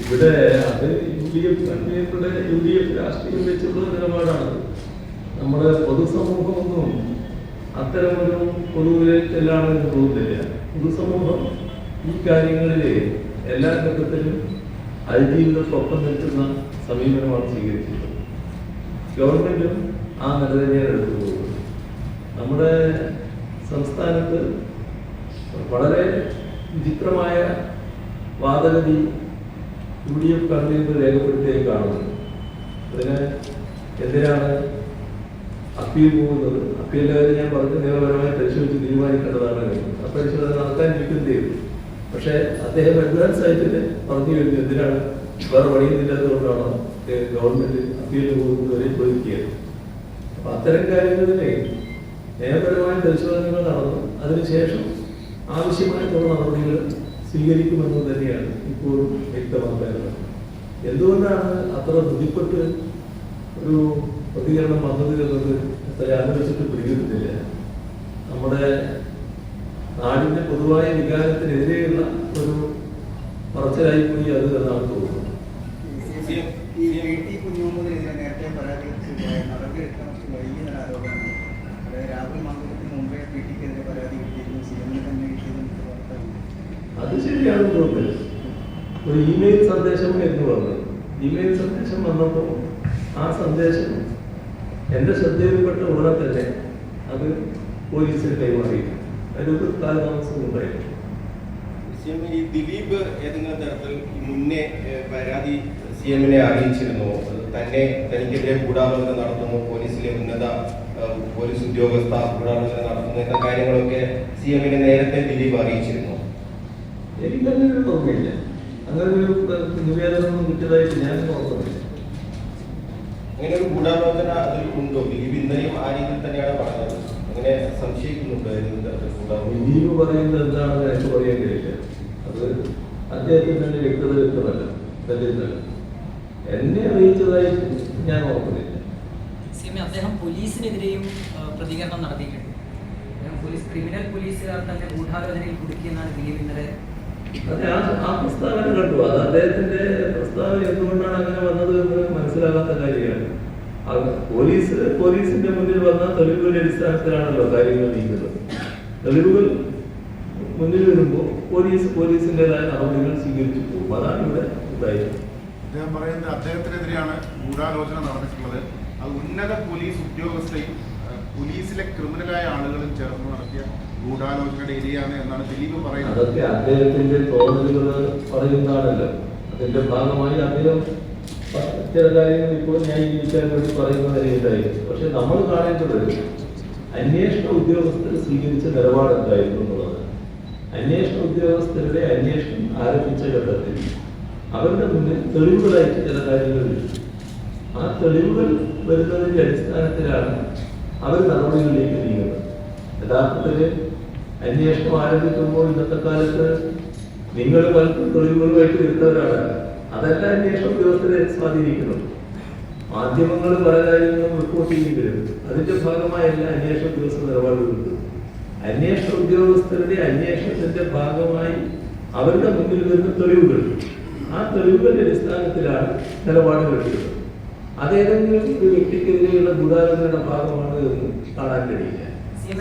ഇവിടെ അത് UDF രാഷ്ട്രീയം വെച്ചുള്ള നിലപാടാണ്. നമ്മുടെ പൊതുസമൂഹമൊന്നും അത്തരമൊരു പൊതുവിലേക്കെല്ലാണെന്ന് തോന്നുന്നില്ല. പൊതുസമൂഹം ഈ കാര്യങ്ങളിൽ എല്ലാ ഘട്ടത്തിലും അതിജീവിതത്തൊപ്പം നിൽക്കുന്ന സമീപനമാണ് സ്വീകരിച്ചിട്ടുള്ളത്. ഗവൺമെന്റും ആ നില തന്നെയാണ് എടുത്തു പോകുന്നത്. നമ്മുടെ സംസ്ഥാനത്ത് വളരെ വിചിത്രമായ വാദഗതി UDF കൺവീനർ രേഖപ്പെടുത്തിയായി കാണുന്നത്. അതിന് എന്തിനാണ് അപ്പീൽ പോകുന്നത്? അപ്പീലിന്റെ കാര്യം ഞാൻ പറഞ്ഞ് നിയമപരമായി പരിശോധിച്ച് തീരുമാനിക്കേണ്ടതാണ്. ആ പരിശോധന നടത്താനിരിക്കുകയും ചെയ്തു. പക്ഷേ അദ്ദേഹം അഡ്വാൻസ് ആയിട്ട് പറഞ്ഞു കഴിഞ്ഞു എന്തിനാണ് വേറെ വഴിയില്ലാത്തതുകൊണ്ടാണോ ഗവൺമെന്റ് അപ്പീലിന് പോകുന്നവരെ ചോദിക്കുകയാണ്. അപ്പൊ അത്തരം കാര്യങ്ങളിലെ നിയമപരമായ പരിശോധനകൾ നടന്നു. അതിനുശേഷം ആവശ്യമായ നടപടികൾ സ്വീകരിക്കുമെന്ന് തന്നെയാണ് ഇപ്പോഴും വ്യക്തമാക്കാറുള്ളത്. എന്തുകൊണ്ടാണ് അത്ര ബുദ്ധിപ്പെട്ട് ഒരു പ്രതികരണം വന്നത് എന്നത് അത്ര ആലോചിച്ചിട്ട് പിടിക്കുന്നില്ല. നമ്മുടെ നാടിന്റെ പൊതുവായ വികാരത്തിനെതിരെയുള്ള ഒരു പറച്ചിലായി പോയി അത് എന്നാണ് തോന്നുന്നത്. അത് ശരിയാണെന്ന് തോന്നുന്നില്ല. ഒരു ഇമെയിൽ സന്ദേശം എന്ന് പറഞ്ഞു. ഇമെയിൽ സന്ദേശം വന്നപ്പോൾ ആ സന്ദേശം എന്റെ ശ്രദ്ധയിൽപ്പെട്ട ഉടനെ തന്നെ അത് പോലീസിന് കൈമാറി. അതിലൊരു കാലതാമസം ഉണ്ടായിരുന്നു. ഈ ദിലീപ് ഏതെങ്കിലും തരത്തിൽ മുന്നേ പരാതി CM-നെ അറിയിച്ചിരുന്നു? തനിക്കെതിരെ ഗൂഢാലോചന നടത്തുന്നു, പോലീസിലെ ഉന്നത പോലീസ് ഉദ്യോഗസ്ഥ ഗൂഢാലോചന നടത്തുന്നു എന്ന കാര്യങ്ങളൊക്കെ CM-നെ നേരത്തെ ദിലീപ് അറിയിച്ചിരുന്നു? എനിക്കങ്ങനെ ഓർമ്മയില്ല. അങ്ങനെ ഒരു നിവേദനമൊന്നും കിട്ടിയതായിട്ട് ഞാൻ ഓർക്കുന്നില്ല. അങ്ങനെ ഒരു ഗൂഢാലോചന അതിൽ ഉണ്ടോ? ദിലീപ് ഇന്നലെയും ആ രീതിയിൽ തന്നെയാണ് പറഞ്ഞത്. അങ്ങനെ സംശയിക്കുന്നുണ്ടോ? ദിലീപ് പറയുന്നത് എന്താണെന്ന് എനിക്ക് പറയാൻ കഴിയില്ല. അത് അദ്ദേഹത്തിന് തന്നെ വ്യക്തമല്ല. എന്നെ അറിയിച്ചതായി ഞാൻ ഓർക്കുന്നില്ല. അദ്ദേഹം പോലീസിനെതിരെയും പ്രതികരണം നടത്തിയിട്ടുണ്ട്. ക്രിമിനൽ പോലീസുകാർ തന്നെ ഗൂഢാലോചനയിൽ കുടുക്കിയെന്നാണ് ദിലീപ് ഇന്നലെ. അതെ, ആ പ്രസ്താവന കണ്ടു. അത് അദ്ദേഹത്തിന്റെ പ്രസ്താവന എന്തുകൊണ്ടാണ് അങ്ങനെ വന്നത് എന്ന് മനസ്സിലാകാത്ത കാര്യമാണ്. പോലീസിന്റെ മുന്നിൽ വന്ന തെളിവുകളുടെ അടിസ്ഥാനത്തിലാണല്ലോ കാര്യങ്ങൾ നീക്കുന്നത്. തെളിവുകൾ മുന്നിൽ വരുമ്പോൾ പോലീസിന്റേതായ നടപടികൾ സ്വീകരിച്ചു പോകും. അതാണ് ഇവിടെ ഉണ്ടായത്. അദ്ദേഹം പറയുന്നത് അദ്ദേഹത്തിനെതിരെയാണ് ഗൂഢാലോചന നടന്നിട്ടുള്ളത്. അത് ഉന്നത പോലീസ് ഉദ്യോഗസ്ഥയും പോലീസിലെ ക്രിമിനലായ ആളുകളും ചേർന്ന് നടത്തിയ ഗൂഢാലോചനയുടെ ഇരയാണ് എന്നാണ് ദിലീപ് പറയുന്നത്. അതൊക്കെ അദ്ദേഹത്തിന്റെ തോന്നലുകൾ പറയുന്നതാണല്ലോ. അതിന്റെ ഭാഗമായി അദ്ദേഹം ചില കാര്യങ്ങൾ ഇപ്പോൾ ന്യായീകരിക്കാൻ വേണ്ടി പറയുന്ന നിലയിലായിരുന്നു. പക്ഷെ നമ്മൾ കാണേണ്ടത് അന്വേഷണ ഉദ്യോഗസ്ഥർ സ്വീകരിച്ച നിലപാട് എന്തായിരുന്നു എന്നുള്ളത്. അന്വേഷണ ഉദ്യോഗസ്ഥരുടെ അന്വേഷണം ആരംഭിച്ച ഘട്ടത്തിൽ അവരുടെ മുന്നിൽ തെളിവുകളായിട്ട് ചില കാര്യങ്ങൾ വരും. ആ തെളിവുകൾ വരുന്നതിന്റെ അടിസ്ഥാനത്തിലാണ് അവർ നടപടികളിലേക്ക് നീങ്ങുന്നത്. യഥാർത്ഥത്തിൽ അന്വേഷണം ആരംഭിക്കുമ്പോൾ ഇന്നത്തെ കാലത്ത് നിങ്ങൾ പലർക്കും തെളിവുകളുമായിട്ട് വരുന്നവരാണ്. അതല്ല അന്വേഷണ ഉദ്യോഗസ്ഥരെ സ്വാധീനിക്കുന്നത്. മാധ്യമങ്ങൾ പല കാര്യങ്ങളും റിപ്പോർട്ട് ചെയ്യേണ്ടി അതിന്റെ ഭാഗമായല്ല അന്വേഷണ ഉദ്യോഗസ്ഥ നിലപാടുകൾ. അന്വേഷണ ഉദ്യോഗസ്ഥരുടെ അന്വേഷണത്തിന്റെ ഭാഗമായി അവരുടെ മുന്നിൽ വരുന്ന തെളിവുകൾ, ആ തെളിവുകളുടെ അടിസ്ഥാനത്തിലാണ് നിലപാടുകൾ എടുക്കുന്നത്. അതേതെങ്കിലും ഒരു വ്യക്തിക്കെതിരെയുള്ള ഗൂഢാലോചനയുടെ ഭാഗമാണ് എന്ന് കാണാൻ കഴിയില്ല.